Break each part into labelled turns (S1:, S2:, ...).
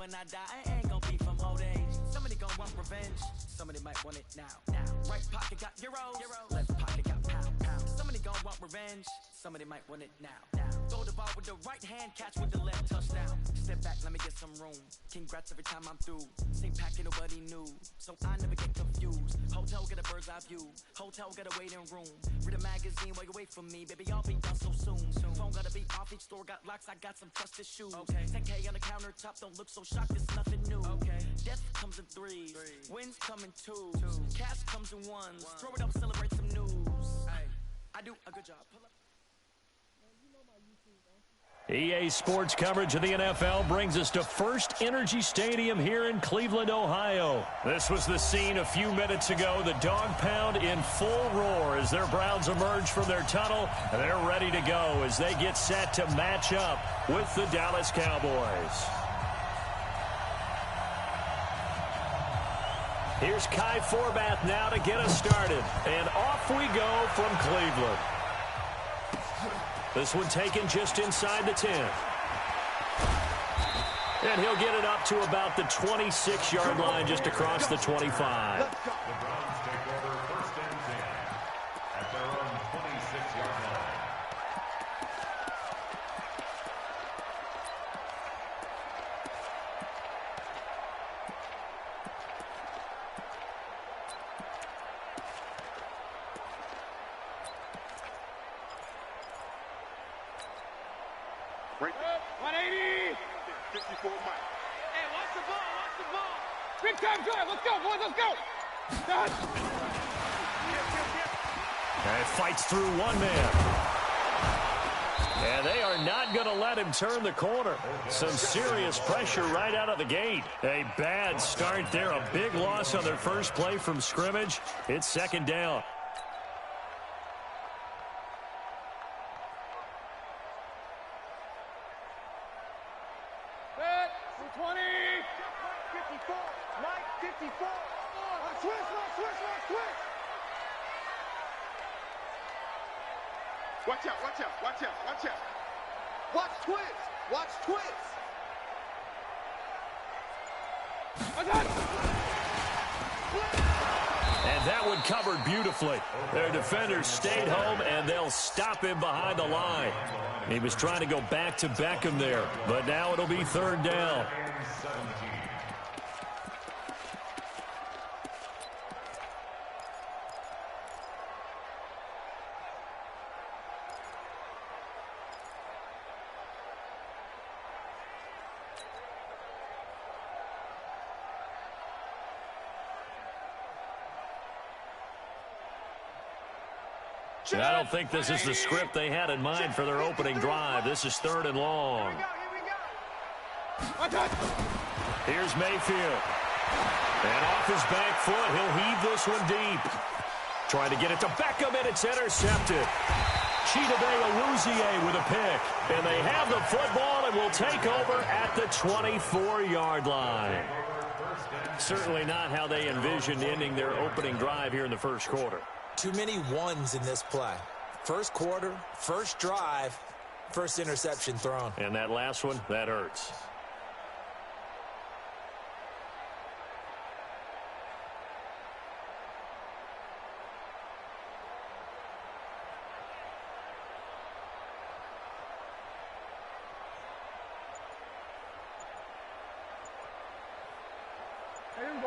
S1: when I die, it ain't gonna be from old age. Somebody gonna want revenge, somebody might want it now. Right pocket got euros, left pocket got pound. Somebody gonna want revenge, somebody might want it now. Throw the ball with the right hand, catch with the left, touchdown. Step back, let me get some room. Congrats every time I'm through. Same packet, nobody knew, so I never get confused. Hotel get a bird's eye view, hotel get a waiting room. Read a magazine while you wait for me, baby, I'll be done so soon. Phone gotta be off, each store got locks, I got some trusted shoes. 10K on the countertop, don't look so shocked, it's nothing new. Death comes in threes, wins come in twos, cash comes in ones. Throw it up, celebrate some news. I do a good job. Pull up.
S2: EA Sports coverage of the NFL brings us to First Energy Stadium here in Cleveland, Ohio. This was the scene a few minutes ago. The dog pound in full roar as their Browns emerge from their tunnel. And they're ready to go as they get set to match up with the Dallas Cowboys. Here's Kai Forbath now to get us started. And off we go from Cleveland. This one taken just inside the 10. And he'll get it up to about the 26-yard line, just across the 25.
S3: The Browns take over first and 10 at their own 26-yard line.
S4: Break 180. 54 Mike.
S5: Hey, watch the ball, watch the ball. Big time drive. Let's go, boys, let's go.
S2: And fights through one man. And they are not going to let him turn the corner. Some serious pressure right out of the gate. A bad start there. A big loss on their first play from scrimmage. It's second down.
S4: Watch out, watch out, watch out, watch out. Watch twins, watch twins.
S2: And that one covered beautifully. Their defenders stayed home, and they'll stop him behind the line. He was trying to go back to Beckham there, but now it'll be third down. And I don't think this is the script they had in mind for their opening drive. This is third and long. Here's Mayfield. And off his back foot, he'll heave this one deep. Trying to get it to Beckham, and it's intercepted. Chidobe Awuzie with a pick. And they have the football and will take over at the 24-yard line. Certainly not how they envisioned ending their opening drive here in the first quarter.
S6: Too many ones in this play. First quarter, first drive, first interception thrown.
S2: And that last one, that hurts.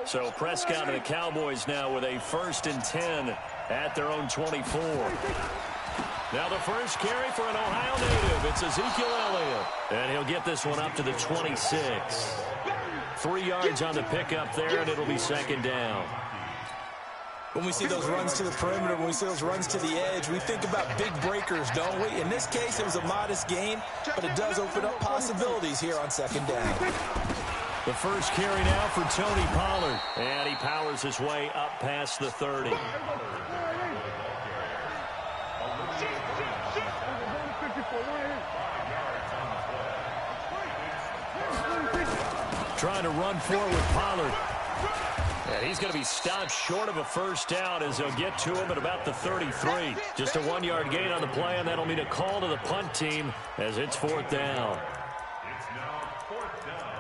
S2: So Prescott and the Cowboys now with a 1st and 10 at their own 24. Now the first carry for an Ohio native. It's Ezekiel Elliott. And he'll get this one up to the 26. 3 yards on the pickup there, and it'll be second down.
S6: When we see those runs to the perimeter, when we see those runs to the edge, we think about big breakers, don't we? In this case, it was a modest gain, but it does open up possibilities here on second down.
S2: The first carry now for Tony Pollard. And he powers his way up past the 30. Trying to run forward with Pollard. And he's going to be stopped short of a first down as they'll get to him at about the 33. Just a 1-yard gain on the play, and that'll mean a call to the punt team as it's 4th down.
S3: It's now 4th down.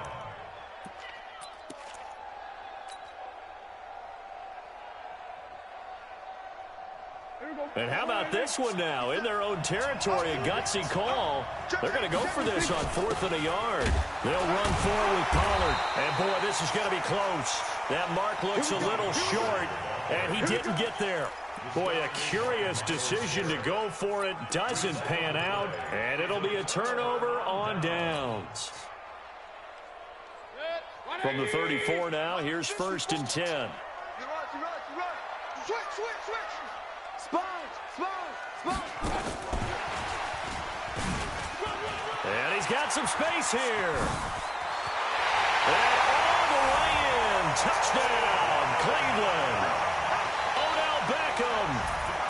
S2: And how about this one now? In their own territory, a gutsy call. They're going to go for this on 4th and a yard. They'll run forward with Pollard. And, boy, this is going to be close. That mark looks a little short, and he didn't get there. Boy, a curious decision to go for it. Doesn't pan out, and it'll be a turnover on downs. From the 34 now, here's 1st and 10.
S4: Switch. Spine.
S2: And he's got some space here. And all the way in. Touchdown, Cleveland. Odell Beckham,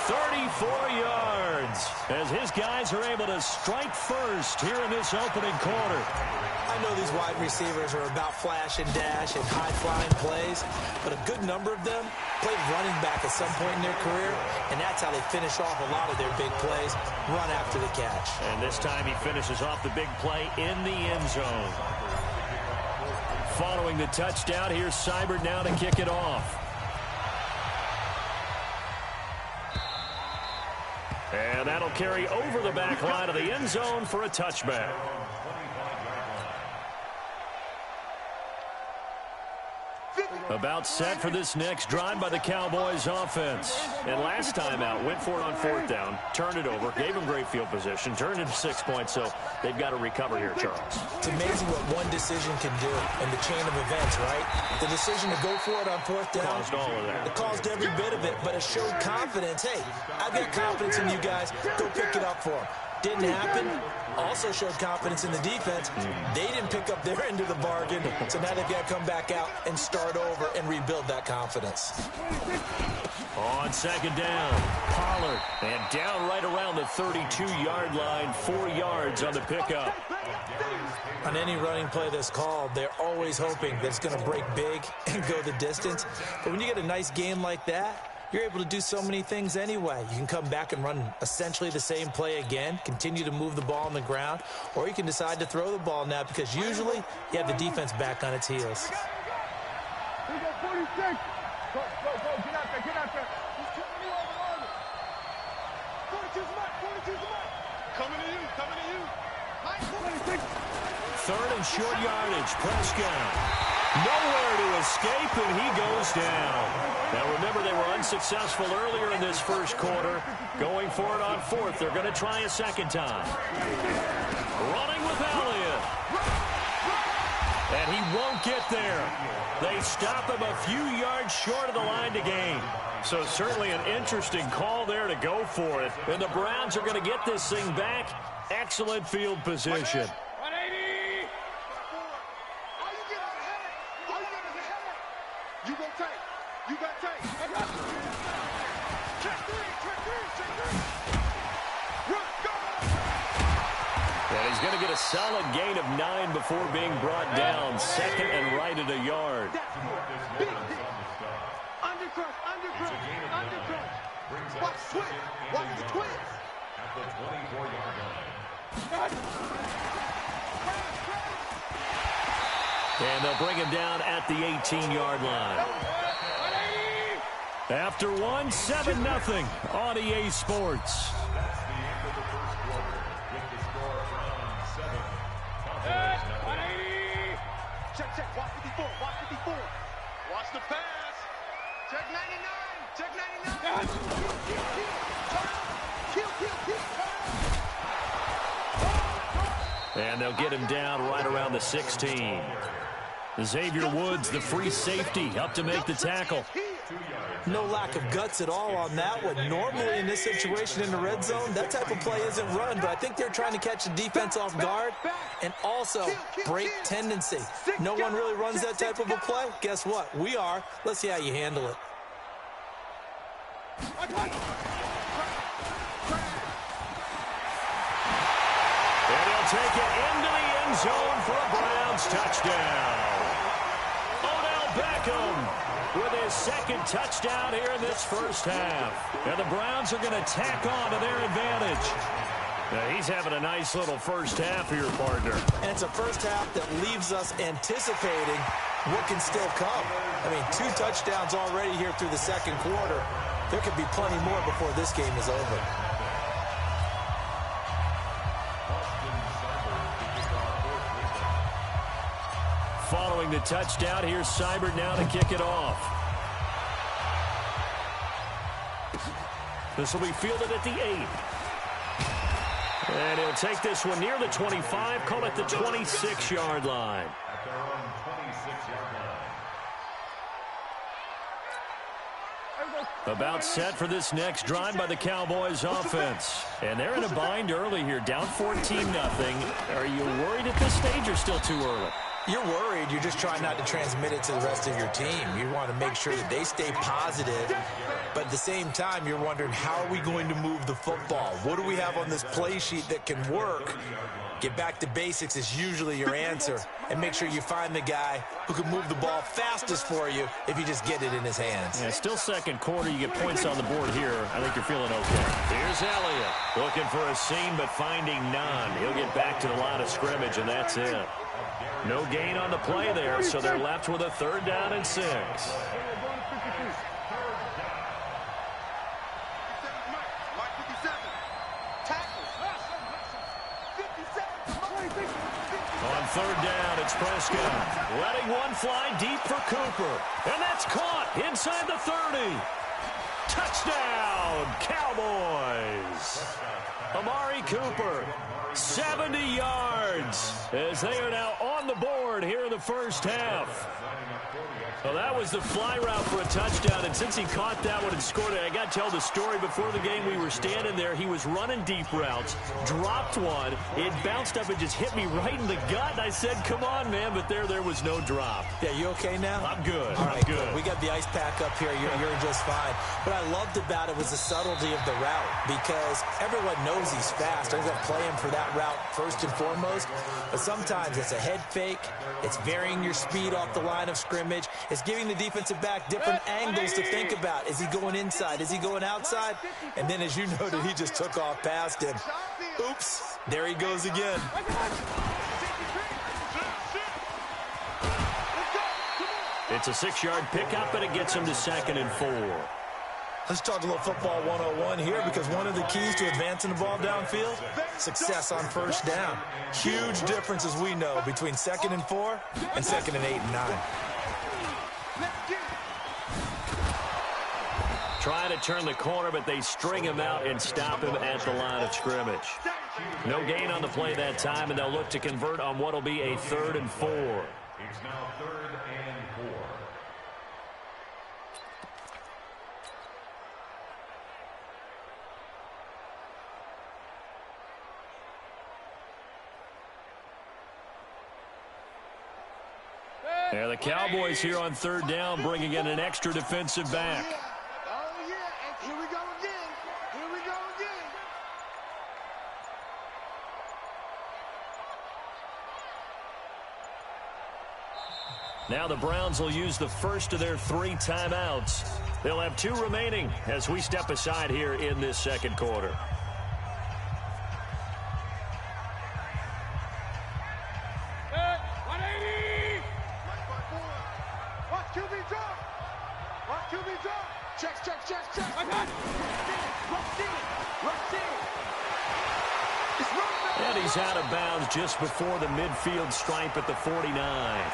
S2: 34 yards. As his guys are able to strike first here in this opening quarter.
S6: I know these wide receivers are about flash and dash and high-flying plays, but a good number of them played running back at some point in their career, and that's how they finish off a lot of their big plays, run after the catch.
S2: And this time he finishes off the big play in the end zone. Following the touchdown, here's Seibert now to kick it off. And that'll carry over the back line of the end zone for a touchback. About set for this next drive by the Cowboys offense. And last time out, went for it on 4th down, turned it over, gave them great field position, turned it to 6 points, so they've got to recover here, Charles.
S6: It's amazing what one decision can do in the chain of events, right? The decision to go for it on 4th down.
S2: Caused all of that.
S6: It caused every bit of it, but it showed confidence. Hey, I've got confidence in you guys. Go pick it up for them. Didn't happen. Also showed confidence in the defense. They didn't pick up their end of the bargain, so now they've got to come back out and start over and rebuild that confidence.
S2: On 2nd down, Pollard, and down right around the 32-yard line, 4 yards on the pickup.
S6: On any running play that's called, they're always hoping that it's going to break big and go the distance. But when you get a nice game like that, you're able to do so many things anyway. You can come back and run essentially the same play again, continue to move the ball on the ground, or you can decide to throw the ball now because usually you have the defense back on its heels.
S5: We got 46. Go, get out there. He's coming to you over. 42's Mike. Coming to you. Mike, 26.
S2: 3rd and short yardage, Prescott. Nowhere to escape, and he goes down. Now, remember, they were unsuccessful earlier in this first quarter. Going for it on 4th. They're going to try a second time. Running with Elliott. And he won't get there. They stop him a few yards short of the line to gain. So certainly an interesting call there to go for it. And the Browns are going to get this thing back. Excellent field position.
S4: You got tape. Check three. Run, go!
S2: And he's going to get a solid gain of 9 before being brought down. 2nd and right at a yard.
S4: Undercrush. Watch the twist.
S3: At the 24-yard line.
S2: And they'll bring him down at the 18-yard line. After 1, 7-0 on EA Sports.
S3: That's the end of the first quarter with the score from 7.
S4: Check. Watch 54. Watch the pass. Check 99. Kill.
S2: And they'll get him down right around the 16. Xavier Woods, the free safety, up to make the tackle.
S6: No lack of guts at all on that one. Normally in this situation in the red zone, that type of play isn't run, but I think they're trying to catch the defense off guard and also break tendency. No one really runs that type of a play. Guess what? We are. Let's see how you handle it.
S2: And he'll take it into the end zone for a Browns touchdown. Odell Beckham with his 2nd touchdown here in this first half. And the Browns are going to tack on to their advantage. Now, he's having a nice little first half here, partner.
S6: And it's a first half that leaves us anticipating what can still come. I mean, 2 touchdowns already here through the second quarter. There could be plenty more before this game is over.
S2: Following the touchdown, here's Seibert now to kick it off. This will be fielded at the 8. And he'll take this one near the 25, call it the 26-yard line.
S3: At their own 26-yard line.
S2: About set for this next drive by the Cowboys offense. And they're in a bind early here, down 14-0. Are you worried at this stage or still too early?
S6: You're worried. You're just trying not to transmit it to the rest of your team. You want to make sure that they stay positive. But at the same time, you're wondering, how are we going to move the football? What do we have on this play sheet that can work? Get back to basics is usually your answer. And make sure you find the guy who can move the ball fastest for you if you just get it in his hands.
S2: Yeah, still second quarter. You get points on the board here. I think you're feeling okay. Here's Elliott. Looking for a seam, but finding none. He'll get back to the line of scrimmage, and that's it. No gain on the play there, so they're left with a 3rd down and 6. On 3rd down, it's Prescott. Letting one fly deep for Cooper. And that's caught inside the 30. Touchdown, Cowboys. Amari Cooper, 70 yards, as they are now on the board here in the first half. Well, that was the fly route for a touchdown, and since he caught that one and scored it, I got to tell the story. Before the game, we were standing there. He was running deep routes, dropped one. It bounced up and just hit me right in the gut, and I said, come on, man, but there was no drop.
S6: Yeah, you okay now?
S2: I'm good.
S6: All right,
S2: I'm good.
S6: We got the ice pack up here. You're just fine. What I loved about it was the subtlety of the route, because everyone knows he's fast. They're going to play him for that route first and foremost, but sometimes it's a head fake. It's varying your speed off the line of scrimmage. It's giving the defensive back different angles to think about. Is he going inside? Is he going outside? And then, as you noted, he just took off past him. Oops, there he goes again.
S2: It's a 6-yard pickup, and it gets him to 2nd and 4.
S6: Let's talk a little football 101 here, because one of the keys to advancing the ball downfield, success on 1st down. Huge difference, as we know, between 2nd and 4 and 2nd and 8 and 9.
S2: Trying to turn the corner, but they string him out and stop him at the line of scrimmage. No gain on the play that time, and they'll look to convert on what will be a 3rd and 4.
S3: It's now 3rd and 4.
S2: Yeah, the Cowboys here on 3rd down, bringing in an extra defensive back.
S4: Oh, yeah, and here we go again. Here we go again.
S2: Now the Browns will use the first of their 3 timeouts. They'll have 2 remaining as we step aside here in this 2nd quarter. And he's out of bounds just before the midfield stripe at the 49.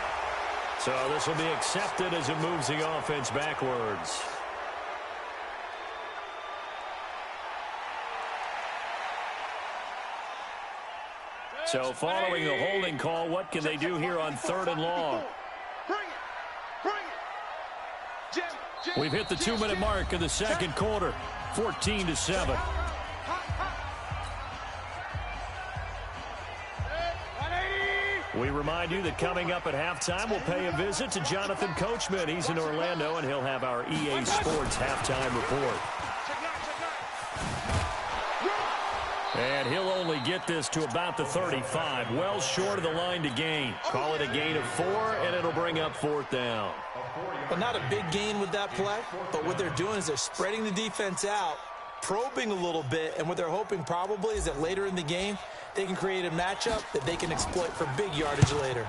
S2: So this will be accepted as it moves the offense backwards. So following the holding call, what can they do here on 3rd and long? We've hit the 2-minute mark of the 2nd quarter, 14-7. We remind you that coming up at halftime, we'll pay a visit to Jonathan Coachman. He's in Orlando, and he'll have our EA Sports halftime report. And he'll only get this to about the 35, well short of the line to gain. Call it a gain of 4, and it'll bring up 4th down.
S6: But not a big gain with that play, but what they're doing is they're spreading the defense out, probing a little bit, and what they're hoping probably is that later in the game, they can create a matchup that they can exploit for big yardage later.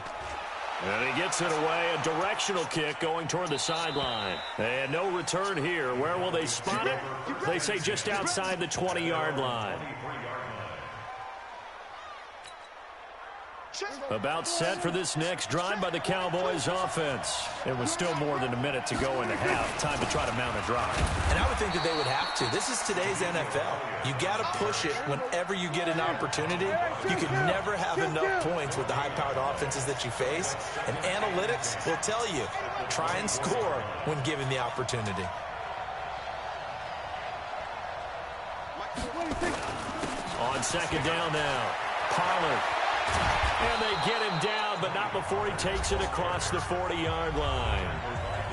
S2: And he gets it away, a directional kick going toward the sideline. And no return here. Where will they spot it? They say just outside the 20-yard line. About set for this next drive by the Cowboys offense. It was still more than a minute to go in the half. Time to try to mount a drive.
S6: And I would think that they would have to. This is today's NFL. You got to push it whenever you get an opportunity. You can never have enough points with the high-powered offenses that you face. And analytics will tell you, try and score when given the opportunity.
S2: On second down now, Pollard. And they get him down, but not before he takes it across the 40-yard line.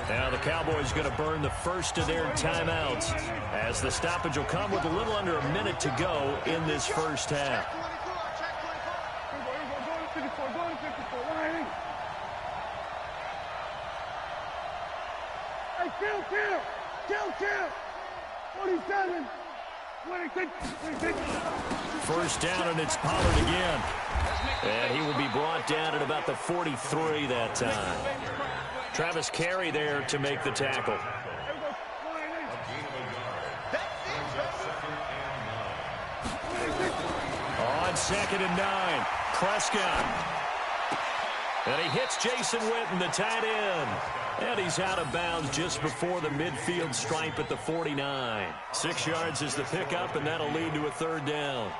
S2: Now the Cowboys going to burn the first of their timeouts as the stoppage will come with a little under a minute to go in this first half.
S5: Hey, kill. 47. 26.
S2: First down, and it's Pollard again. And he will be brought down at about the 43 that time. Travis Carey there to make the tackle. On 2nd and 9, Prescott. And he hits Jason Witten, the tight end. And he's out of bounds just before the midfield stripe at the 49. 6 yards is the pickup, and that'll lead to a third down.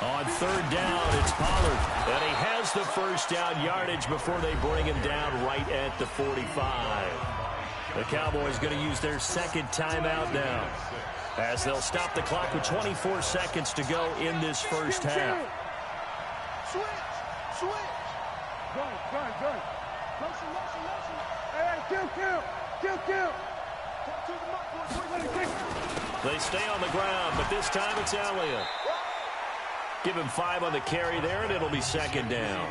S2: On third down, it's Pollard. And he has the first down yardage before they bring him down right at the 45. The Cowboys going to use their second timeout now, as they'll stop the clock with 24 seconds to go in this first half.
S5: Switch. Gun. Motion. Hey, kill.
S2: They stay on the ground, but this time it's Elliott. Give him 5 on the carry there, and it'll be second down.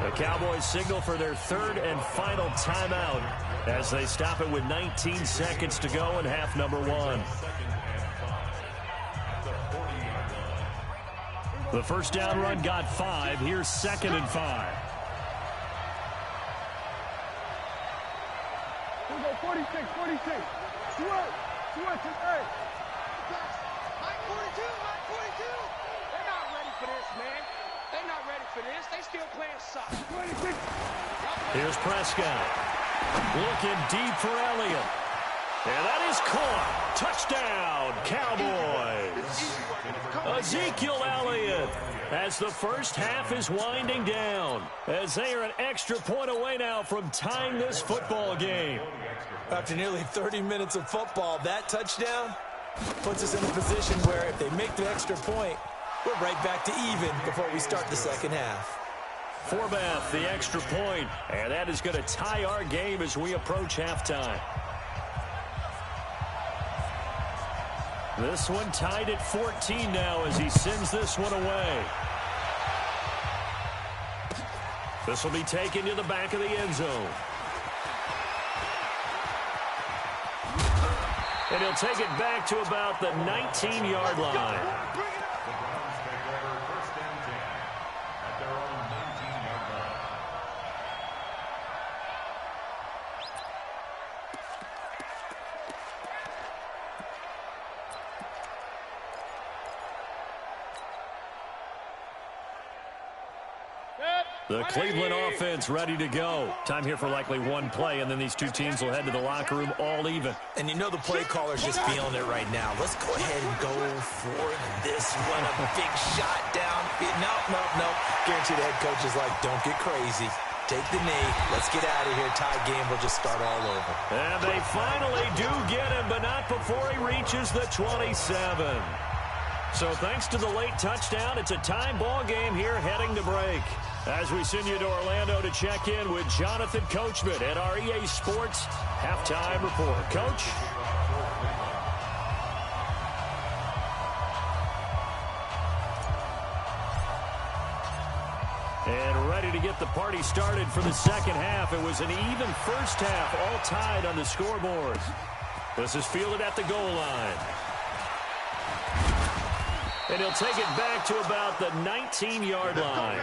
S2: The Cowboys signal for their third and final timeout as they stop it with 19 seconds to go in half number 1. The first down run got 5. Here's 2nd and 5.
S5: 46. Switch. Hey. Mike 42. They're not ready for this, man. They're not ready for this. They still playing soccer. 26.
S2: Here's Prescott. Looking deep for Elliott. And that is caught. Touchdown, Cowboys. Ezekiel Elliott, as the first half is winding down, as they are an extra point away now from tying this football game.
S6: After nearly 30 minutes of football, that touchdown puts us in a position where if they make the extra point, we're right back to even before we start the second half.
S2: Forbath, the extra point, and that is going to tie our game as we approach halftime. This one tied at 14 now as he sends this one away. This will be taken to the back of the end zone. And he'll take it back to about the 19-yard line. The Cleveland offense ready to go. Time here for likely one play, and then these two teams will head to the locker room all even.
S6: And you know the play caller's just feeling it right now. Let's go ahead and go for this one. A big shot down. Nope. Guarantee the head coach is like, don't get crazy. Take the knee. Let's get out of here. Tie game will just start all over.
S2: And they finally do get him, but not before he reaches the 27. So thanks to the late touchdown, it's a time ball game here heading to break. As we send you to Orlando to check in with Jonathan Coachman at our EA Sports Halftime Report. Coach? And ready to to get the party started for the second half. It was an even first half, all tied on the scoreboard. This is fielded at the goal line. And he'll take it back to about the 19-yard line.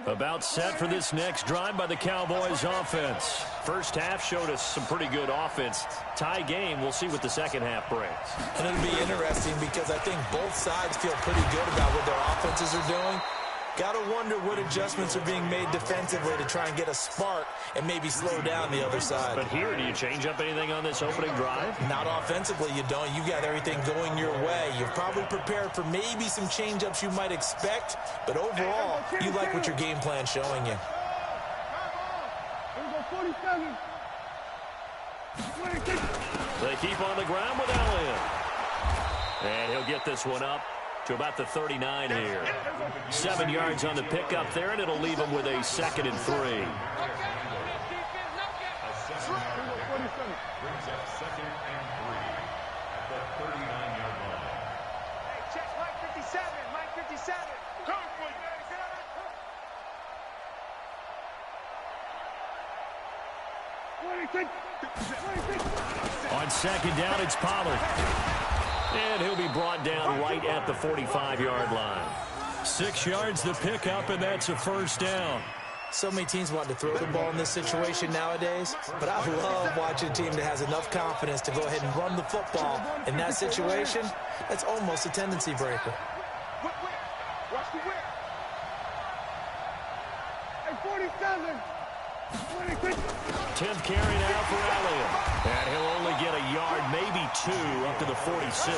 S2: About set for this next drive by the Cowboys offense. First half showed us some pretty good offense. Tie game, we'll see what the second half brings.
S6: And it'll be interesting because I think both sides feel pretty good about what their offenses are doing. Got to wonder what adjustments are being made defensively to try and get a spark and maybe slow down the other side.
S2: But here, do you change up anything on this opening drive?
S6: Not offensively, you don't. You got everything going your way. You've probably prepared for maybe some change-ups you might expect, but overall, you like what your game plan's showing you.
S2: They keep on the ground with Elliott. And he'll get this one up to about the 39 here. 7 yards on the pickup there, and it'll leave him with a 2nd and 3.
S3: Brings up 2nd and 3 at the 39-yard line.
S5: Hey, check Mike 57. Mike 57. Come for you.
S2: On second down, it's Pollard. And he'll be brought down right at the 45-yard line. 6 yards the pickup, and that's a first down.
S6: So many teams want to throw the ball in this situation nowadays, but I love watching a team that has enough confidence to go ahead and run the football. In that situation, that's almost a tendency breaker.
S5: Watch the whip. Hey, 47.
S2: 10th carry now for Elliott. And he'll only get a yard, maybe 2, up to the 46.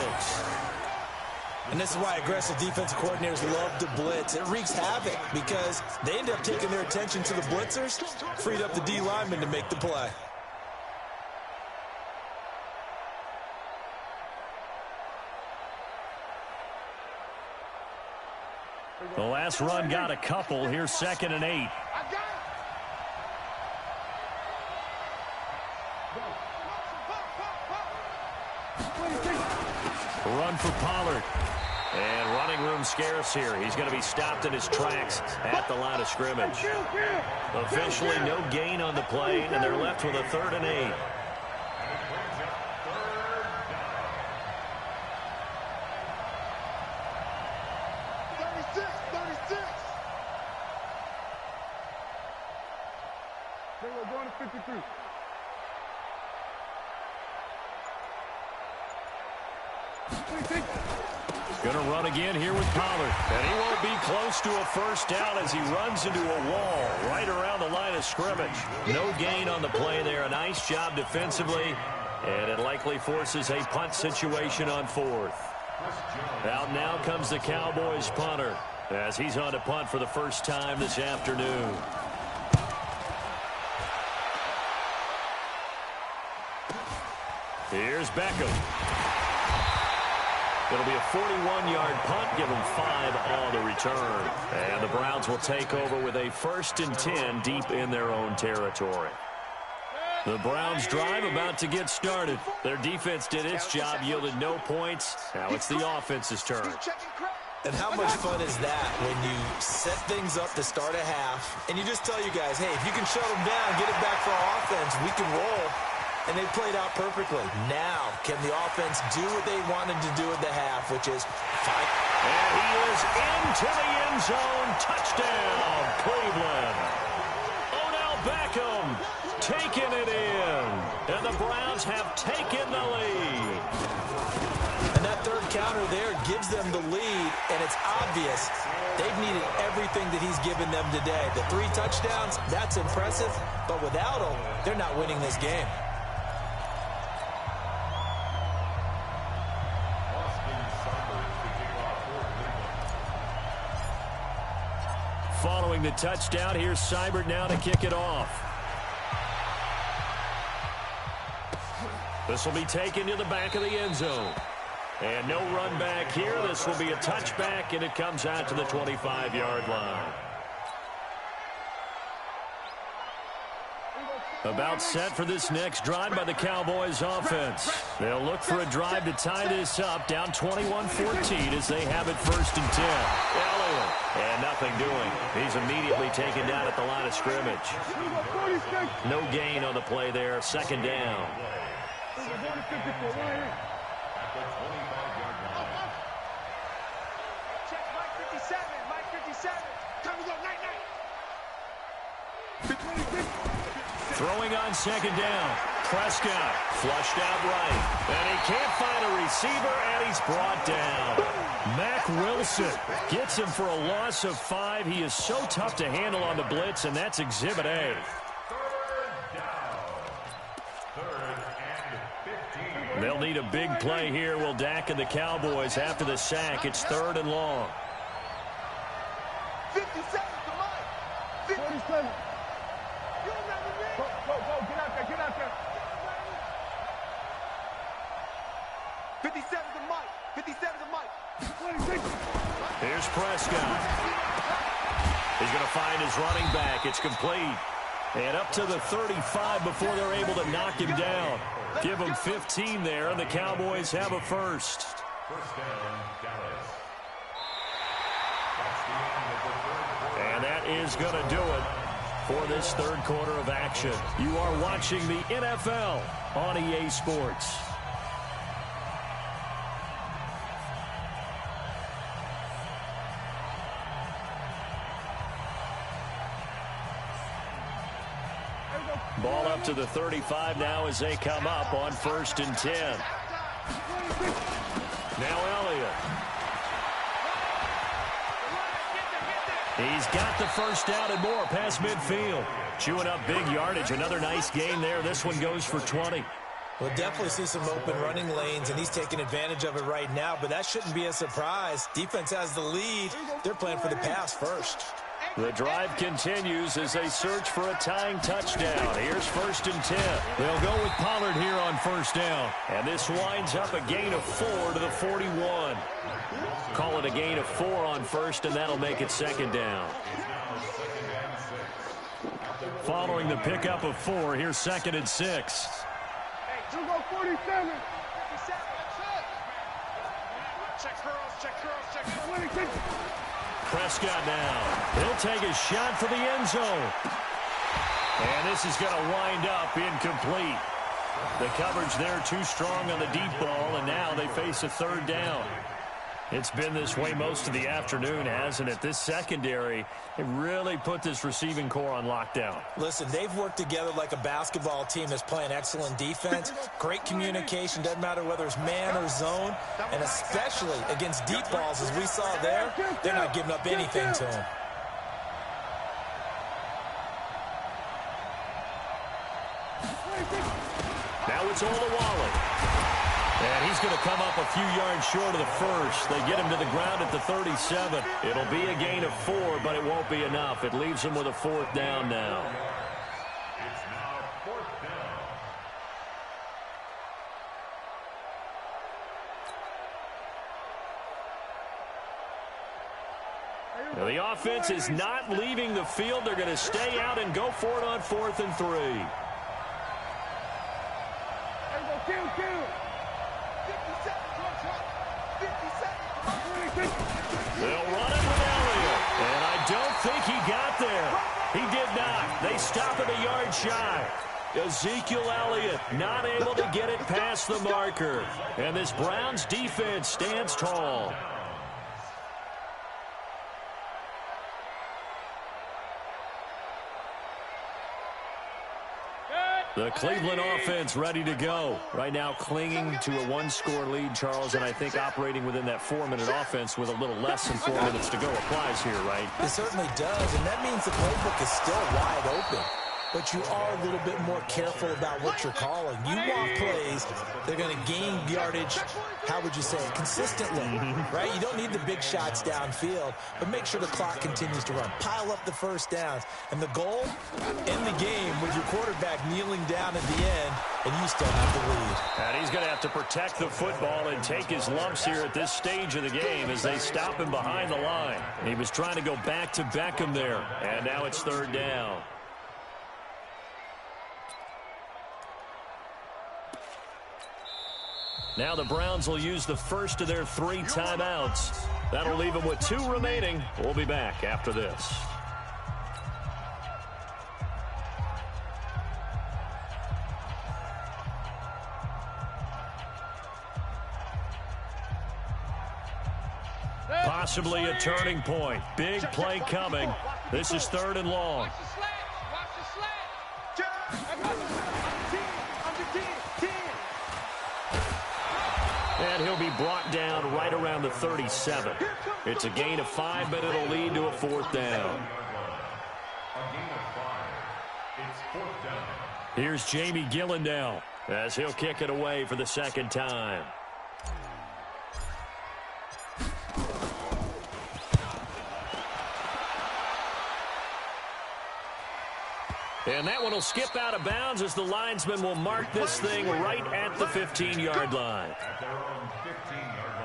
S6: And this is why aggressive defensive coordinators love to blitz. It wreaks havoc because they end up taking their attention to the blitzers, freed up the D lineman to make the play.
S2: The last run got a couple. Here's 2nd and 8. Run for Pollard. And running room scarce here. He's going to be stopped in his tracks at the line of scrimmage. Officially no gain on the play, and they're left with a 3rd and 8.
S5: They were going to 53.
S2: Going to run again here with Pollard. And he won't be close to a first down as he runs into a wall right around the line of scrimmage. No gain on the play there. A nice job defensively. And it likely forces a punt situation on 4th. Out now comes the Cowboys punter as he's on to punt for the first time this afternoon. Here's Beckham. It'll be a 41-yard punt, give them 5 on the return. And the Browns will take over with a 1st and 10 deep in their own territory. The Browns drive about to get started. Their defense did its job, yielded no points. Now it's the offense's turn.
S6: And how much fun is that when you set things up to start a half, and you just tell you guys, hey, if you can shut them down, get it back for our offense, we can roll. And they played out perfectly. Now, can the offense do what they wanted to do at the half, which is fight?
S2: And he is into the end zone. Touchdown, Cleveland. Odell Beckham taking it in. And the Browns have taken the lead.
S6: And that 3rd counter there gives them the lead, and it's obvious they've needed everything that he's given them today. The 3 touchdowns, that's impressive, but without him, they're not winning this game.
S2: Following the touchdown, here's Seibert now to kick it off. This will be taken to the back of the end zone. And no run back here. This will be a touchback, and it comes out to the 25-yard line. About set for this next drive by the Cowboys offense. They'll look for a drive to tie this up, down 21-14 as they have it 1st and 10. Elliott, and nothing doing. He's immediately taken down at the line of scrimmage. No gain on the play there, 2nd down.
S5: Check Mike 57, Mike 57. Time to go, night, night.
S2: Throwing on 2nd down. Prescott flushed out right. And he can't find a receiver, and he's brought down. Mack Wilson gets him for a loss of 5. He is so tough to handle on the blitz, and that's Exhibit A. They'll need a big play here, will Dak and the Cowboys after the sack. It's 3rd and long.
S5: 57 to Mike.
S4: 47.
S5: You remember me?
S4: Go, get out there, get out there.
S5: 57 to Mike. 57 to Mike.
S4: 26.
S2: Here's Prescott. He's going to find his running back. It's complete. And up to the 35 before they're able to knock him down. Give him 15 there, and the Cowboys have a first.
S3: First down, Dallas.
S2: And that is going to do it for this 3rd quarter of action. You are watching the NFL on EA Sports. Ball up to the 35 now as they come up on 1st and 10. Now Elliott. He's got the first down and more past midfield. Chewing up big yardage. Another nice gain there. This one goes for 20.
S6: We'll definitely see some open running lanes, and he's taking advantage of it right now, but that shouldn't be a surprise. Defense has the lead. They're playing for the pass first.
S2: The drive continues as they search for a tying touchdown. Here's 1st and 10. They'll go with Pollard here on 1st down. And this winds up a gain of 4 to the 41. Call it a gain of 4 on 1st, and that'll make it 2nd down. Following the pickup of 4, here's 2nd and 6.
S4: You go 47.
S5: Check curls, check curls, check curls.
S4: 26.
S2: Prescott now. He'll take a shot for the end zone. And this is going to wind up incomplete. The coverage there too strong on the deep ball, and now they face a 3rd down. It's been this way most of the afternoon, hasn't it? This secondary, it really put this receiving core on lockdown.
S6: Listen, they've worked together like a basketball team that's playing excellent defense. Great communication, doesn't matter whether it's man or zone, and especially against deep balls, as we saw there, they're not giving up anything to them.
S2: Now it's Olawale. And he's going to come up a few yards short of the first. They get him to the ground at the 37. It'll be a gain of 4, but it won't be enough. It leaves him with a 4th down now.
S3: It's now 4th down.
S2: Now the offense is not leaving the field. They're going to stay out and go for it on 4th and 3.
S4: Kill.
S5: 57.
S2: They'll run it with Elliott. And I don't think he got there. He did not. They stop at a yard shy. Ezekiel Elliott not able to get it past the marker. And this Browns defense stands tall. The Cleveland offense ready to go. Right now clinging to a 1-score lead, Charles, and I think operating within that 4-minute offense with a little less than 4 minutes to go applies here, right?
S6: It certainly does, and that means the playbook is still wide open. But you are a little bit more careful about what you're calling. You want plays, they're going to gain yardage, how would you say it, consistently, right? You don't need the big shots downfield, but make sure the clock continues to run. Pile up the first downs. And the goal, end the game with your quarterback kneeling down at the end, and you still have the lead.
S2: And he's going to have to protect the football and take his lumps here at this stage of the game as they stop him behind the line. He was trying to go back to Beckham there, and now it's 3rd down. Now the Browns will use the first of their 3 timeouts. That'll leave them with 2 remaining. We'll be back after this. Possibly a turning point. Big play coming. This is 3rd and long. And he'll be brought down right around the 37. It's a gain of 5, but it'll lead to a 4th down. Here's Jamie Gillandale as he'll kick it away for the 2nd time. And that one will skip out of bounds as the linesman will mark this thing right at the 15-yard line.
S3: At their own 15-yard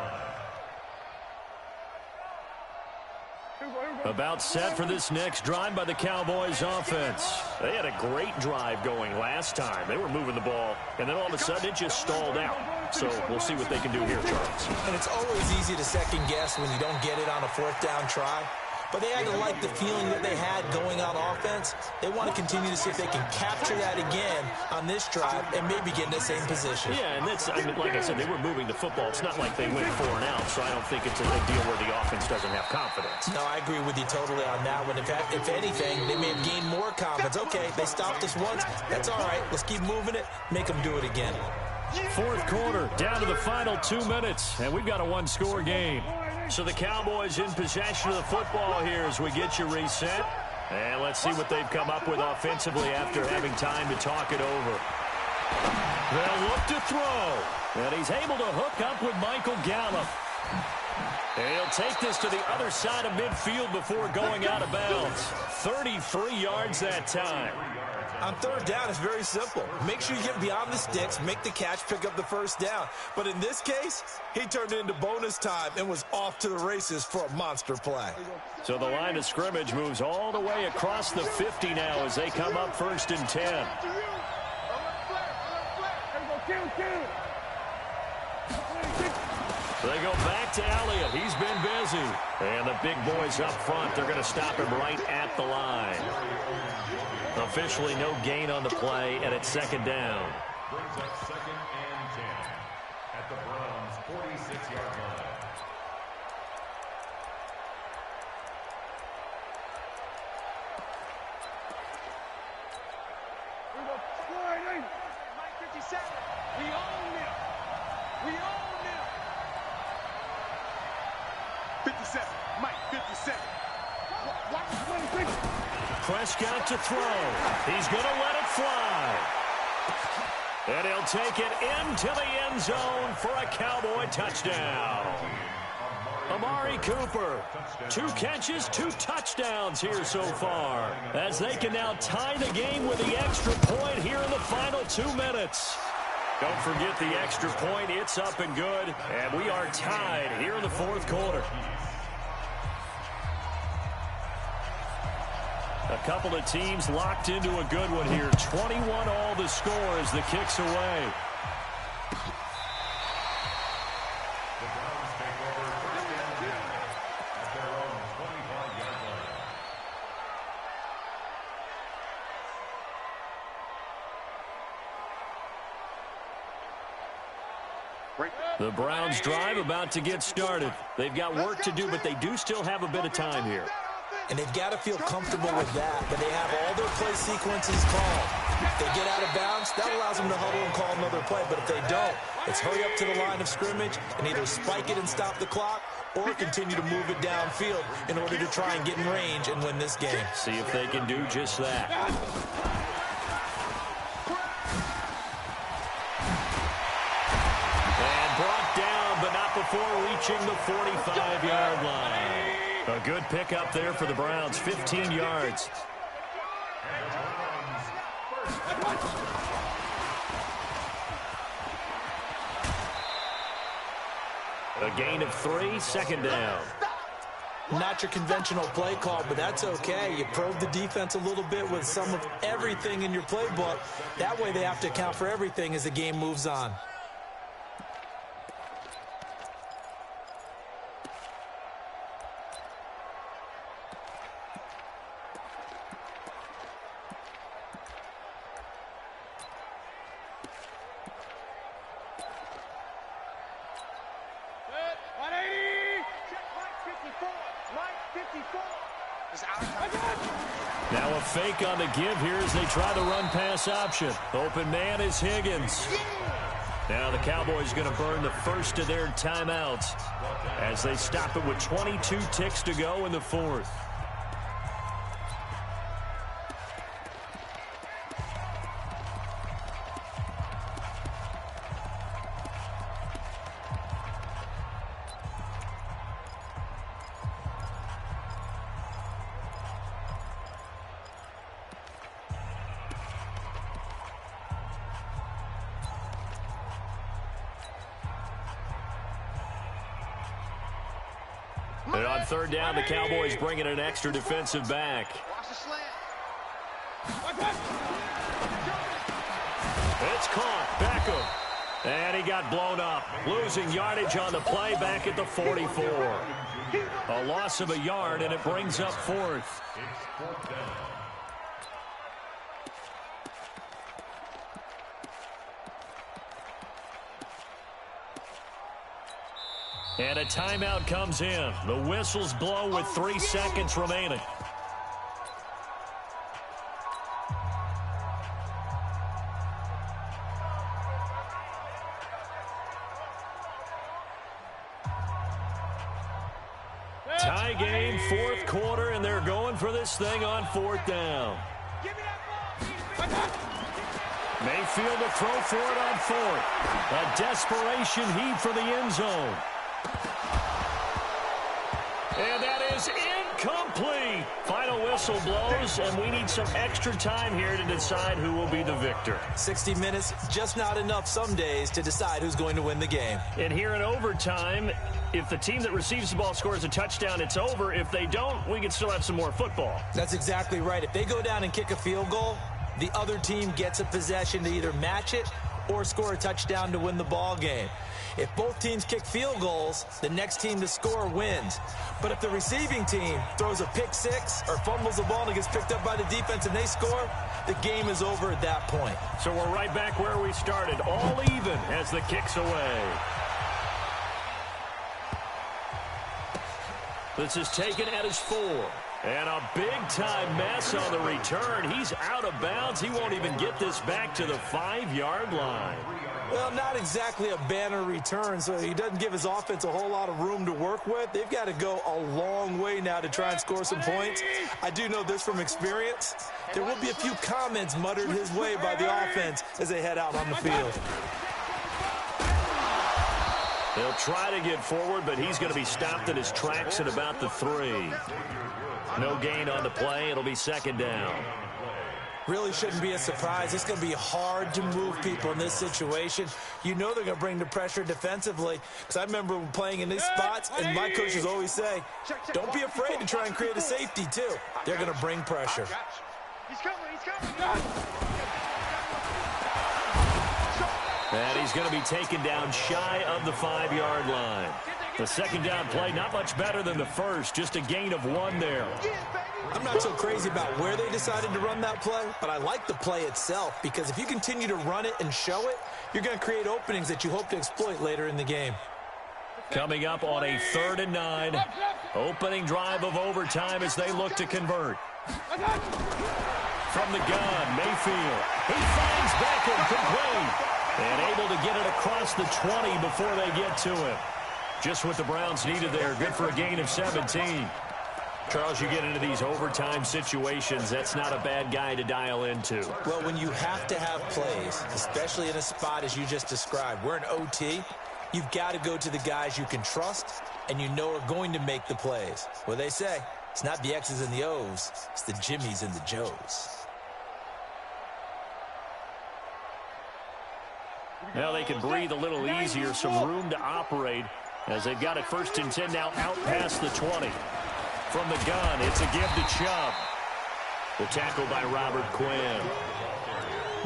S3: line.
S2: About set for this next drive by the Cowboys offense. They had a great drive going last time. They were moving the ball, and then all of a sudden it just stalled out. So we'll see what they can do here, Charles.
S6: And it's always easy to second guess when you don't get it on a 4th down try. But they had to like the feeling that they had going on offense. They want to continue to see if they can capture that again on this drive and maybe get in the same position.
S2: Yeah, and that's, I mean, like I said, they were moving the football. It's not like they went 4 and out, so I don't think it's a deal where the offense doesn't have confidence.
S6: No, I agree with you totally on that one. If anything, they may have gained more confidence. Okay, they stopped us once. That's all right. Let's keep moving it. Make them do it again.
S2: 4th quarter, down to the final 2 minutes, and we've got a 1-score game. So the Cowboys in possession of the football here as we get you reset. And let's see what they've come up with offensively after having time to talk it over. They'll look to throw. And he's able to hook up with Michael Gallup. And he'll take this to the other side of midfield before going out of bounds. 33 yards that time.
S6: On 3rd down, it's very simple. Make sure you get beyond the sticks, make the catch, pick up the 1st down. But in this case, he turned it into bonus time and was off to the races for a monster play.
S2: So the line of scrimmage moves all the way across the 50 now as they come up 1st and 10. They go back to Elliott. He's been busy. And the big boys up front, they're going to stop him right at the line. Officially no gain on the play, and it's 2nd down.
S3: Brings up 2nd and 10 at the Browns' 46-yard line.
S5: Mike 57. We own him. We own him. 57. Mike 57. Watch the 26.
S2: Prescott to throw. He's going to let it fly. And he'll take it into the end zone for a Cowboy touchdown. Amari Cooper, 2 catches, 2 touchdowns here so far, as they can now tie the game with the extra point here in the final 2 minutes. Don't forget the extra point. It's up and good, and we are tied here in the 4th quarter. A couple of teams locked into a good one here. 21 all the score as the kick's away.
S3: The Browns take over 1st and 10 at their own 25-yard line.
S2: The Browns drive about to get started. They've got work to do, but they do still have a bit of time here.
S6: And they've got to feel comfortable with that, but they have all their play sequences called. If they get out of bounds, that allows them to huddle and call another play. But if they don't, it's hurry up to the line of scrimmage and either spike it and stop the clock or continue to move it downfield in order to try and get in range and win this game.
S2: See if they can do just that. And brought down, but not before reaching the 45-yard line. A good pickup there for the Browns, 15 yards. A gain of 3, 2nd down.
S6: Not your conventional play call, but that's okay. You probe the defense a little bit with some of everything in your playbook. That way they have to account for everything as the game moves on.
S5: 180. Check Mike 54. Mike 54. Is out.
S2: Now a fake on the give here as they try the run-pass option. Open man is Higgins. Now the Cowboys going to burn the first of their timeouts as they stop it with 22 ticks to go in the fourth. And on third down, the Cowboys bring in an extra defensive back.
S4: Watch the slant.
S2: It's caught. Beckham. And he got blown up. Losing yardage on the play back at the 44. A loss of a yard, and it brings up fourth.
S3: It's fourth down.
S2: And a timeout comes in. The whistles blow with 3 seconds remaining. Tie game, fourth quarter, and they're going for this thing on fourth down. Mayfield to throw for it on fourth. A desperation heave for the end zone. And that is incomplete. Final whistle blows, and we need some extra time here to decide who will be the victor.
S6: 60 minutes, just not enough some days to decide who's going to win the game.
S2: And here in overtime, if the team that receives the ball scores a touchdown, it's over. If they don't, we can still have some more football.
S6: That's exactly right. If they go down and kick a field goal, the other team gets a possession to either match it or score a touchdown to win the ball game. If both teams kick field goals, the next team to score wins. But if the receiving team throws a pick six or fumbles the ball and it gets picked up by the defense and they score, the game is over at that point.
S2: So we're right back where we started, all even as the kick's away. This is taken at his 4. And a big-time mess on the return. He's out of bounds. He won't even get this back to the 5-yard line.
S6: Well, not exactly a banner return, so he doesn't give his offense a whole lot of room to work with. They've got to go a long way now to try and score some points. I do know this from experience. There will be a few comments muttered his way by the offense as they head out on the field.
S2: He'll try to get forward, but he's going to be stopped in his tracks at about the 3. No gain on the play. It'll be second down.
S6: Really shouldn't be a surprise. It's going to be hard to move people in this situation. You know they're going to bring the pressure defensively. Because I remember playing in these spots, and my coaches always say, don't be afraid to try and create a safety, too. They're going to bring pressure.
S5: He's coming. He's coming.
S2: And he's going to be taken down shy of the 5-yard line. The second down play, not much better than the first, just a gain of 1 there.
S6: I'm not so crazy about where they decided to run that play, but I like the play itself because if you continue to run it and show it, you're going to create openings that you hope to exploit later in the game.
S2: Coming up on a 3rd and 9, opening drive of overtime as they look to convert. From the gun, Mayfield. He finds Beckham complete and able to get it across the 20 before they get to him. Just what the Browns needed there. Good for a gain of 17. Charles, you get into these overtime situations, that's not a bad guy to dial into.
S6: Well, when you have to have plays, especially in a spot as you just described, we're in OT, you've got to go to the guys you can trust and you know are going to make the plays. Well, they say, it's not the X's and the O's, it's the Jimmies and the Joes.
S2: Now they can breathe a little easier, some room to operate as they've got it 1st and 10 now out past the 20. From the gun, it's a give to Chubb. The tackle by Robert Quinn.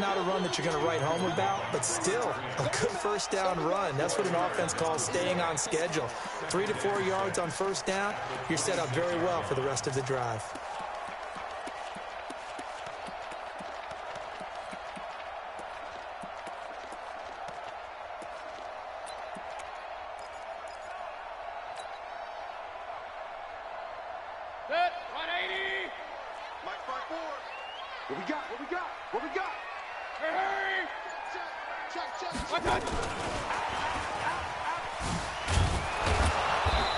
S6: Not a run that you're going to write home about, but still a good first down run. That's what an offense calls staying on schedule. 3 to 4 yards on first down, you're set up very well for the rest of the drive.
S5: Set. 180. Mike 5-4. What we got? What we got? What we got? Hey! Check.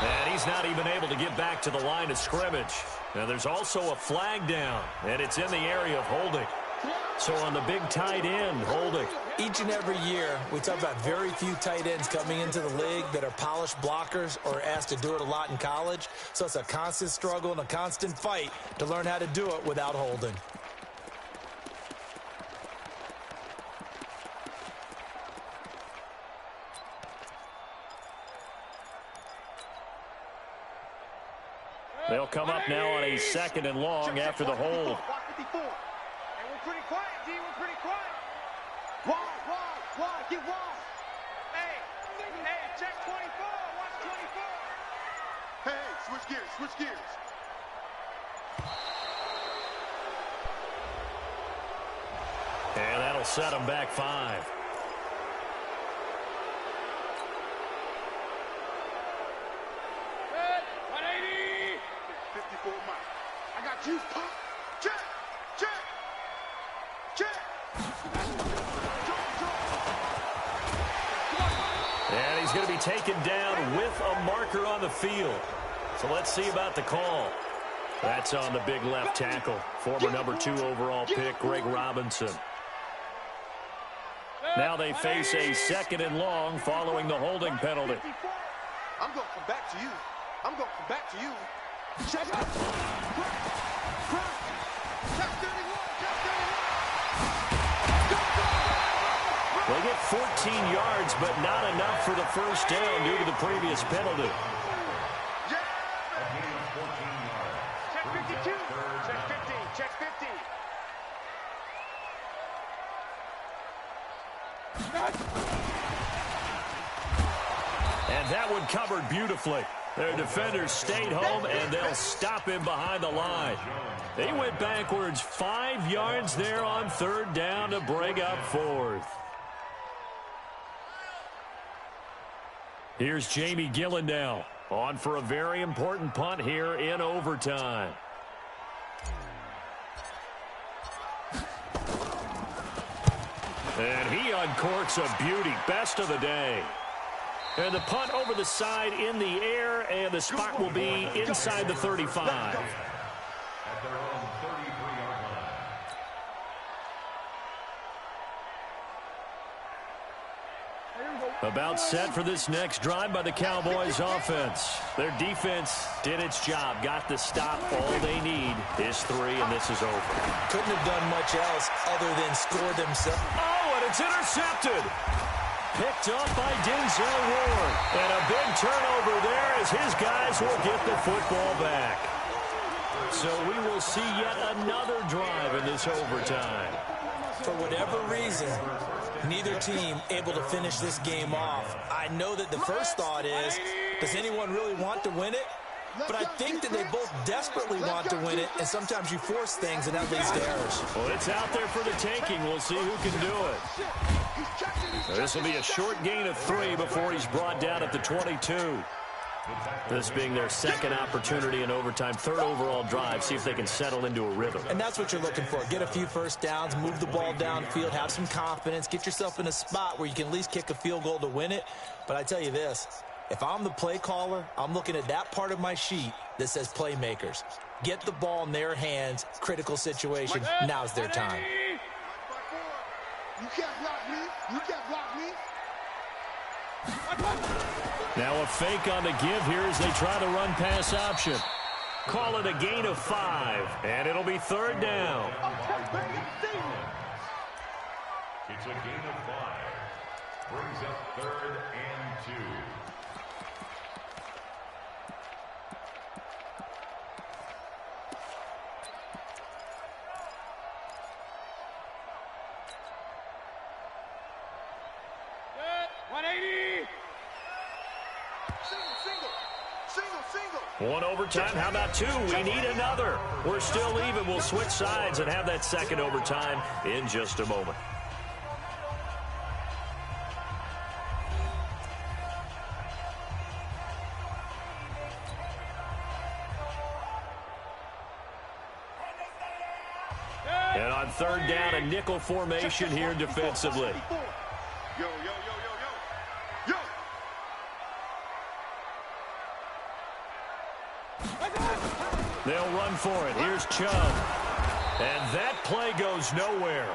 S2: And he's not even able to get back to the line of scrimmage. Now there's also a flag down, and it's in the area of holding. So on the big tight end, holding.
S6: Each and every year, we talk about very few tight ends coming into the league that are polished blockers or asked to do it a lot in college. So it's a constant struggle and a constant fight to learn how to do it without holding.
S2: They'll come up now on a 2nd and long after the hold.
S5: And we're pretty quiet, D. We're pretty quiet. Wide. Get wide. Hey, check 24. Watch 24. Hey, switch gears.
S2: And that'll set them back 5.
S5: I got you. Check.
S2: And he's going to be taken down with a marker on the field. So let's see about the call. That's on the big left tackle, former number 2 overall pick, Greg Robinson. Now they face a 2nd and long following the holding penalty.
S5: I'm going to come back to you. Check.
S2: They get 14 yards, but not enough for the first down due to the previous penalty.
S5: Check 52. Check 50.
S2: And that one covered beautifully. Their defenders stayed home, and they'll stop him behind the line. They went backwards 5 yards there on 3rd down to bring up 4th. Here's Jamie Gillen now, on for a very important punt here in overtime. And he uncorks a beauty, best of the day. And the punt over the side in the air, and the spot will be inside the 35.
S3: At their own 33-yard line.
S2: About set for this next drive by the Cowboys offense. Their defense did its job, got the stop. All they need is 3, and this is over.
S6: Couldn't have done much else other than score themselves.
S2: Oh, and it's intercepted. Picked up by Denzel Ward. And a big turnover there as his guys will get the football back. So we will see yet another drive in this overtime.
S6: For whatever reason, neither team able to finish this game off. I know that the first thought is, does anyone really want to win it? But I think that they both desperately want to win it, and sometimes you force things, and that leads to errors.
S2: Well, it's out there for the taking. We'll see who can do it. This will be a short gain of 3 before he's brought down at the 22. This being their 2nd opportunity in overtime, 3rd overall drive. See if they can settle into a rhythm.
S6: And that's what you're looking for. Get a few first downs, move the ball downfield, have some confidence, get yourself in a spot where you can at least kick a field goal to win it. But I tell you this, if I'm the play caller, I'm looking at that part of my sheet that says playmakers. Get the ball in their hands, critical situation. Now's their time.
S5: You can't block me.
S2: Now a fake on the give here as they try to run pass option. Call it a gain of 5, and it'll be 3rd down.
S3: It's a gain of 5. Brings up 3rd and 2.
S2: One overtime, how about 2? We need another. We're still even. We'll switch sides and have that 2nd overtime in just a moment. And on third down, a nickel formation here defensively.
S4: Yo, yo, yo, yo, yo. Yo.
S2: They'll run for it. Here's Chubb. And that play goes nowhere.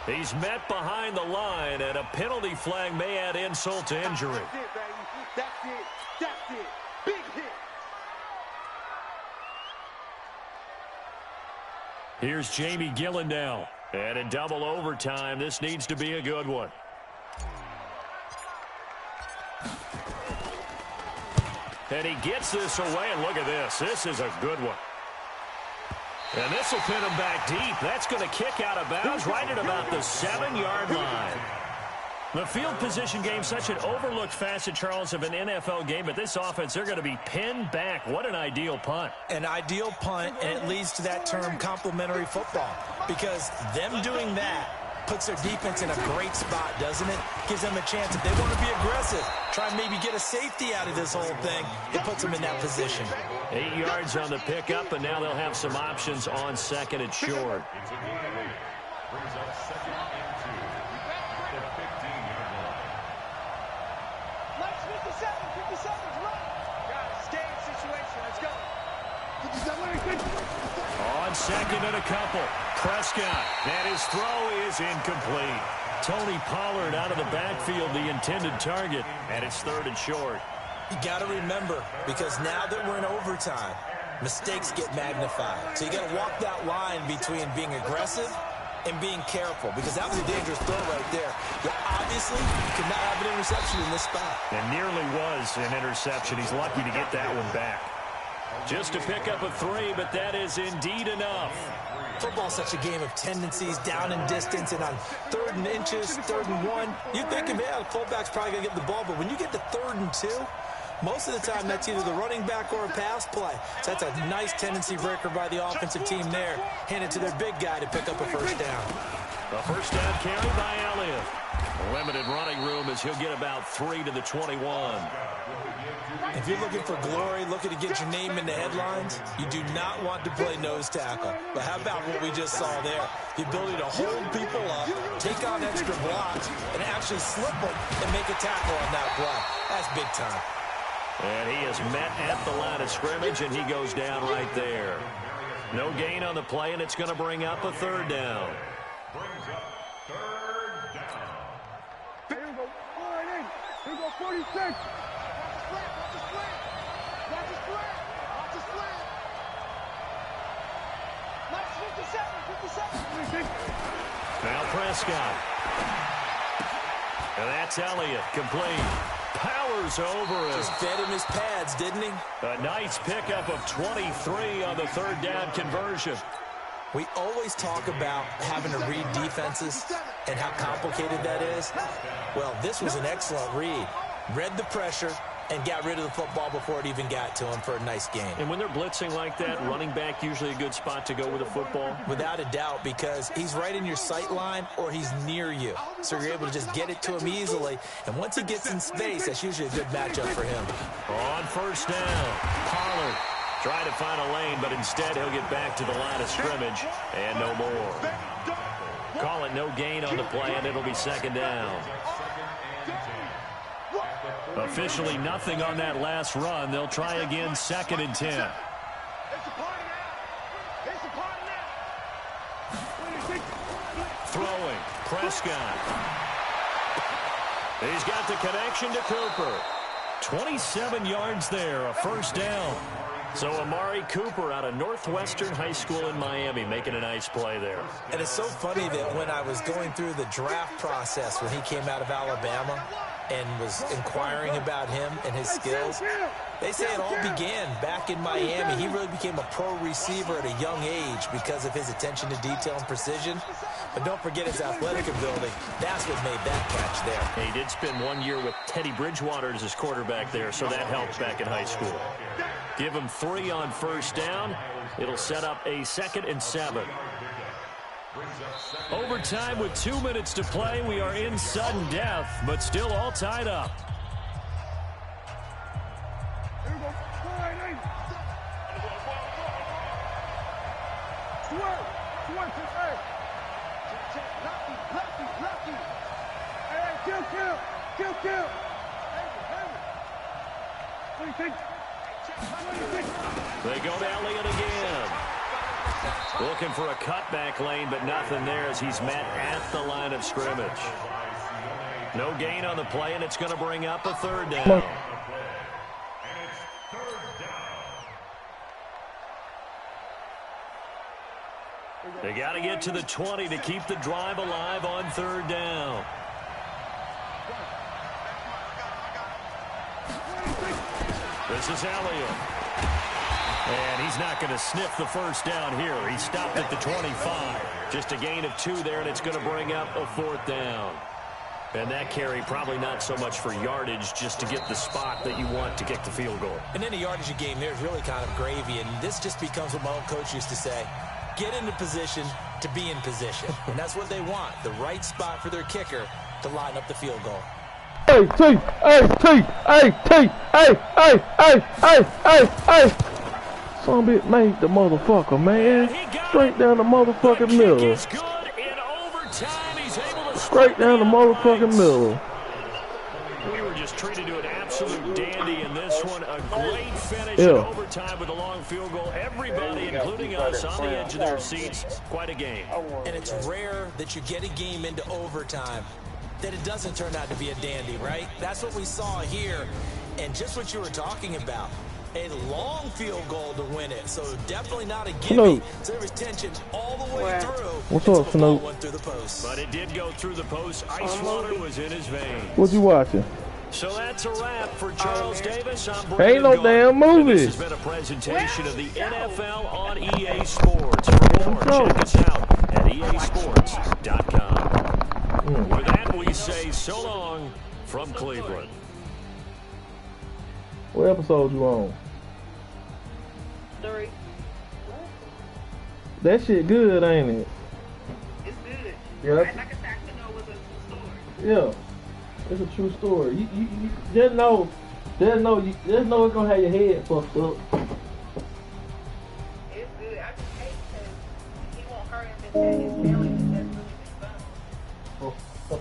S2: He's met behind the line, and a penalty flag may add insult to injury.
S4: That's it, baby. That's it. That's it. Big hit.
S2: Here's Jamie Gillen now. And in double overtime, this needs to be a good one. And he gets this away, and look at this. This is a good one. And this will pin him back deep. That's going to kick out of bounds right at about the 7-yard line. The field position game, such an overlooked facet, Charles, of an NFL game. But this offense, they're going to be pinned back. What an ideal punt.
S6: An ideal punt, and it leads to that term complementary football. Because them doing that puts their defense in a great spot, doesn't it? Gives them a chance. If they want to be aggressive, try and maybe get a safety out of this whole thing, it puts them in that position.
S2: 8 yards on the pickup, and now they'll have some options on second and short.
S3: Brings up second and 2 at the 15-yard line.
S5: Let's 57's right. Got a game situation. Let's go. 57.
S2: On second and a couple. Prescott, and his throw is incomplete. Tony Pollard out of the backfield, the intended target, and it's third and short.
S6: You got to remember, because now that we're in overtime, mistakes get magnified. So you got to walk that line between being aggressive and being careful, because that was a dangerous throw right there. Yeah, obviously, you could not have an interception in this spot.
S2: And nearly was an interception. He's lucky to get that one back. Just to pick up a 3, but that is indeed enough.
S6: Football's such a game of tendencies, down and distance, and on 3rd and inches, 3rd and 1, you think, yeah, the fullback's probably going to get the ball, but when you get to 3rd and 2, most of the time that's either the running back or a pass play. So that's a nice tendency breaker by the offensive team there. Hand it to their big guy to pick up a first down.
S2: A first down carry by Elliott. Limited running room as he'll get about 3 to the 21.
S6: If you're looking for glory, looking to get your name in the headlines, you do not want to play nose tackle. But how about what we just saw there? The ability to hold people up, take on extra blocks, and actually slip them and make a tackle on that play. That's big time.
S2: And he is met at the line of scrimmage, and he goes down right there. No gain on the play, and it's going to bring up a third down.
S3: Brings up third down.
S5: Here we go. All right, in. Here we go, 46. Watch the split. Watch the split. Watch 57.
S2: Now Prescott. And that's Elliott, complete. Powers over him.
S6: Just fed him his pads, didn't he?
S2: A nice pickup of 23 on the third down conversion.
S6: We always talk about having to read defenses and how complicated that is. Well, this was an excellent read. Read the pressure and got rid of the football before it even got to him for a nice game.
S2: And when they're blitzing like that, running back usually a good spot to go with the football?
S6: Without a doubt, because he's right in your sight line or he's near you. So you're able to just get it to him easily. And once he gets in space, that's usually a good matchup for him.
S2: On first down, Pollard trying to find a lane, but instead he'll get back to the line of scrimmage and no more. Call it no gain on the play, and it'll be second down. Officially nothing on that last run. They'll try again, second and 10.
S5: It's a party now. It's a party now.
S2: Throwing, Prescott. He's got the connection to Cooper. 27 yards there, a first down. So Amari Cooper out of Northwestern High School in Miami making a nice play there.
S6: And it's so funny that when I was going through the draft process when he came out of Alabama and was inquiring about him and his skills, they say it all began back in Miami. He really became a pro receiver at a young age because of his attention to detail and precision. But don't forget his athletic ability. That's what made that catch there.
S2: He did spend 1 year with Teddy Bridgewater as his quarterback there, so that helped back in high school. Give him 3 on first down. It'll set up a 2nd and 7. Overtime with 2 minutes to play. We are in sudden death, but still all tied up.
S5: Here we go. All right, in. Swerve. Swerve. Hey. Kill.
S2: They go to Elliott again. Looking for a cutback lane, but nothing there as he's met at the line of scrimmage. No gain on the play, and it's going to bring up a third down. They got to get to the 20 to keep the drive alive on third down. This is Elliott. And he's not going to sniff the first down here. He stopped at the 25. Just a gain of 2 there, and it's going to bring up a fourth down. And that carry probably not so much for yardage, just to get the spot that you want to kick the field goal.
S6: And any yardage a game there is really kind of gravy, and this just becomes what my old coach used to say. Get into position to be in position. And that's what they want, the right spot for their kicker to line up the field goal.
S7: Hey, T, Some bit made the motherfucker, man. Straight down the motherfucking middle. Straight down the motherfucking middle.
S2: We were just treated to an absolute dandy in this one. A great finish in overtime with a long field goal. Everybody, including us, on the edge of their seats. Quite a game.
S6: And it's rare that you get a game into overtime that it doesn't turn out to be a dandy, right? That's what we saw here. And just what you were talking about. A long field goal to win it, so definitely not a gimme. So there was tension all the way through.
S7: What's up, Snoop?
S6: Went through the post.
S2: But it did go through the post. Ice water was in his veins.
S7: What you watching?
S2: So that's a wrap for Charles Davis. I'm Brandon
S7: Ain't no damn movie.
S2: This has been a presentation of the NFL on EA Sports. For more, check us out at easports.com. With that, we say so long from Cleveland.
S7: What episode you on?
S8: 3.
S7: That shit good, ain't it?
S8: It's good.
S7: Yeah.
S8: Like I said, I know it was a story.
S7: Yeah. It's a true story. You just know it's gonna have your head fucked up.
S8: It's good. I just hate because he won't hurt him and tell his feelings. That's really been fun.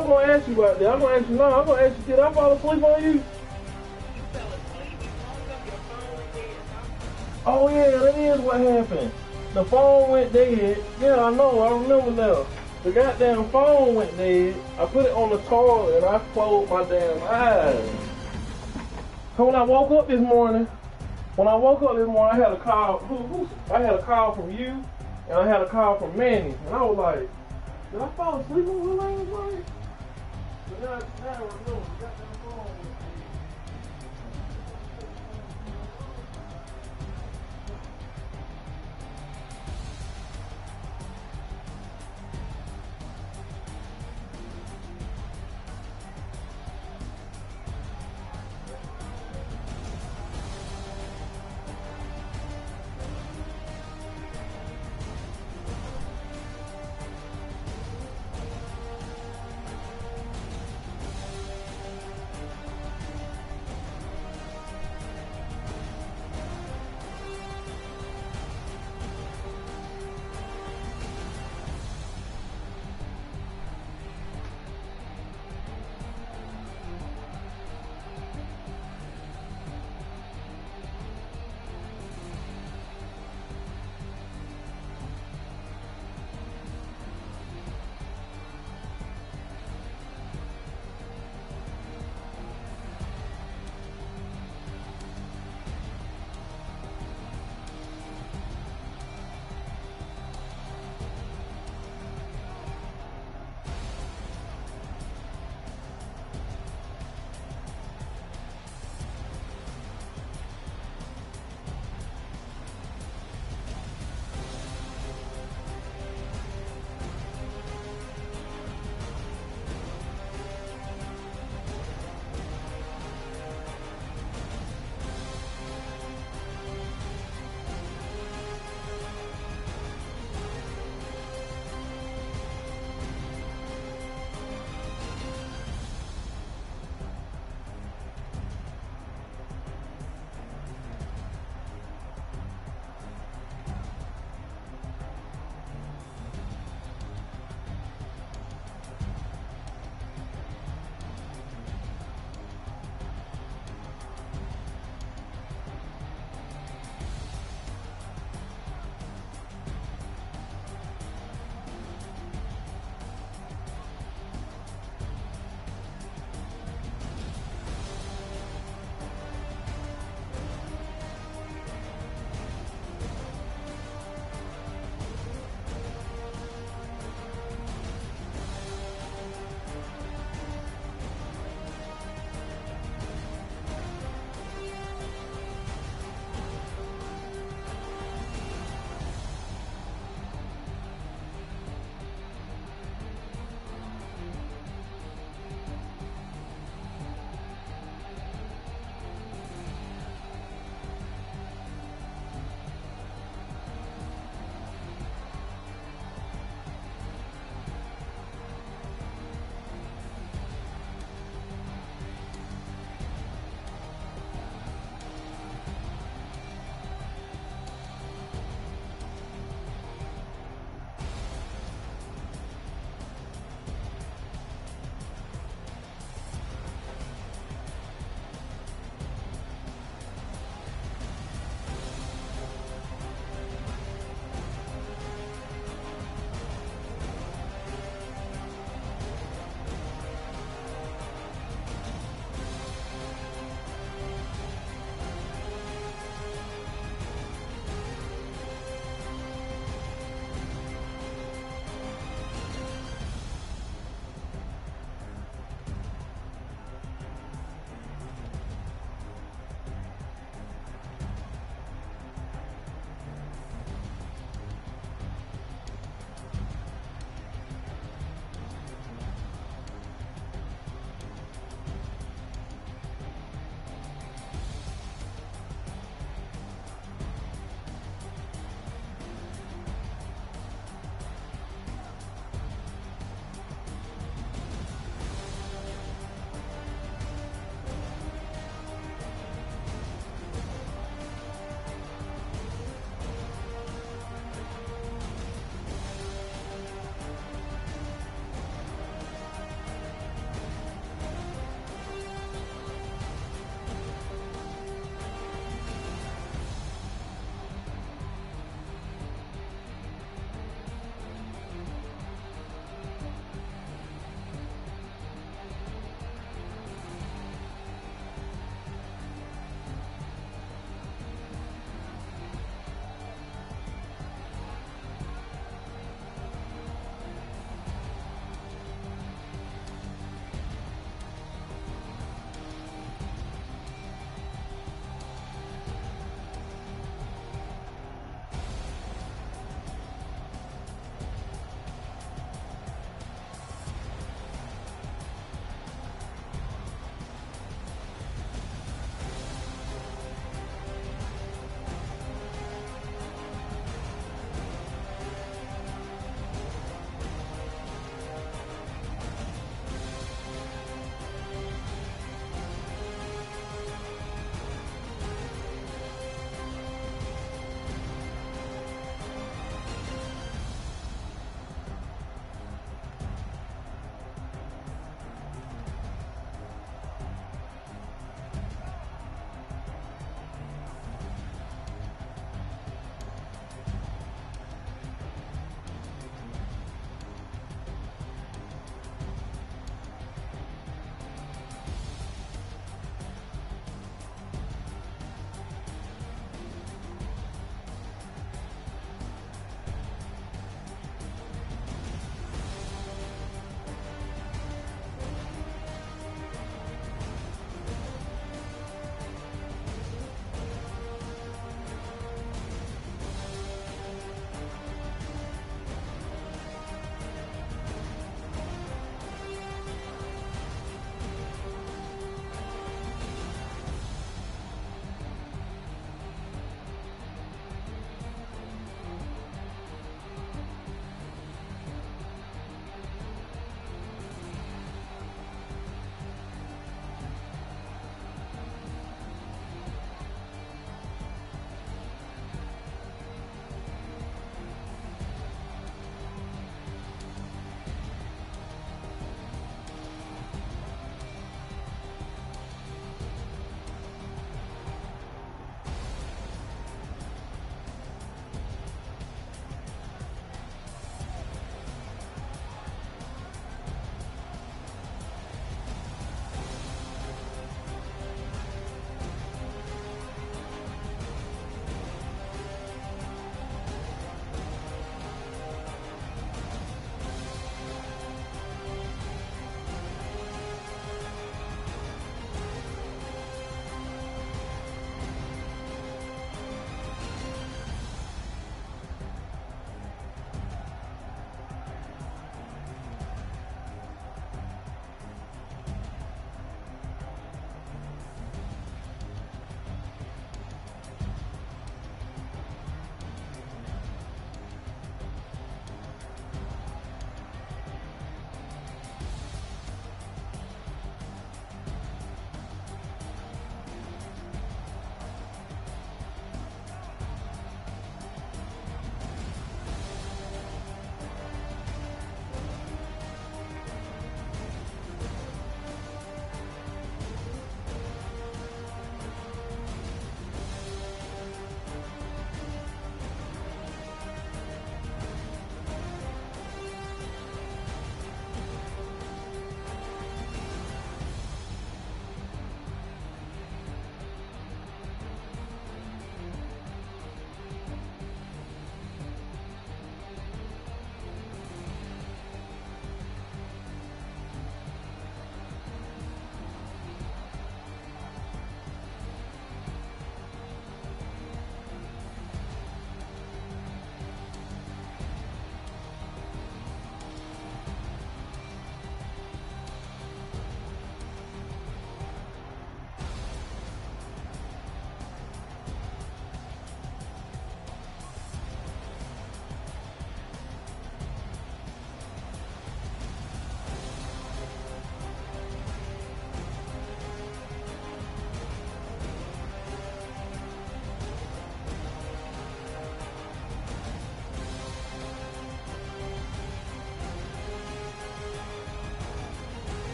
S7: was gonna ask you about that. I'm gonna ask you now. I'm gonna ask you, did I fall asleep on you?
S8: You fell asleep. You woke up, your phone went dead.
S7: Oh yeah, that is what happened. The phone went dead. Yeah, I know. I remember now. The goddamn phone went dead. I put it on the toilet and I closed my damn eyes. So when I woke up this morning, I had a call. I had a call from you, and I had a call from Manny, and I was like, did I fall asleep on the last night? But now I remember the goddamn phone went dead.